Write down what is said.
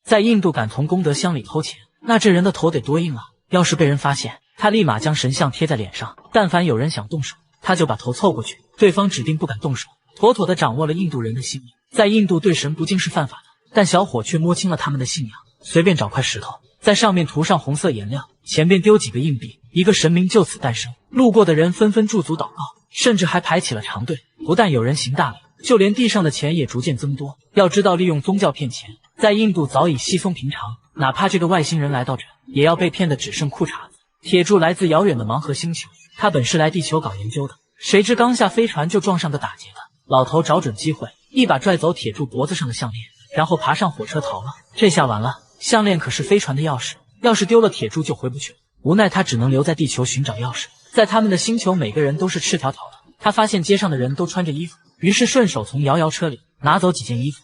在印度敢从功德箱里偷钱，那这人的头得多硬啊！要是被人发现，他立马将神像贴在脸上，但凡有人想动手，他就把头凑过去，对方指定不敢动手，妥妥的掌握了印度人的性命。在印度，对神不敬是犯法的，但小伙却摸清了他们的信仰。随便找块石头，在上面涂上红色颜料，前边丢几个硬币，一个神明就此诞生。路过的人纷纷驻足祷告，甚至还排起了长队。不但有人行大礼，就连地上的钱也逐渐增多。要知道，利用宗教骗钱，在印度早已稀松平常，哪怕这个外星人来到这，也要被骗得只剩裤衩子。铁柱来自遥远的盲河星球，他本是来地球搞研究的，谁知刚下飞船就撞上个打劫的。老头找准机会，一把拽走铁柱脖子上的项链，然后爬上火车逃了。这下完了，项链可是飞船的钥匙，要是丢了铁柱就回不去了。无奈他只能留在地球寻找钥匙。在他们的星球，每个人都是赤条条的。他发现街上的人都穿着衣服，于是顺手从摇摇车里拿走几件衣服，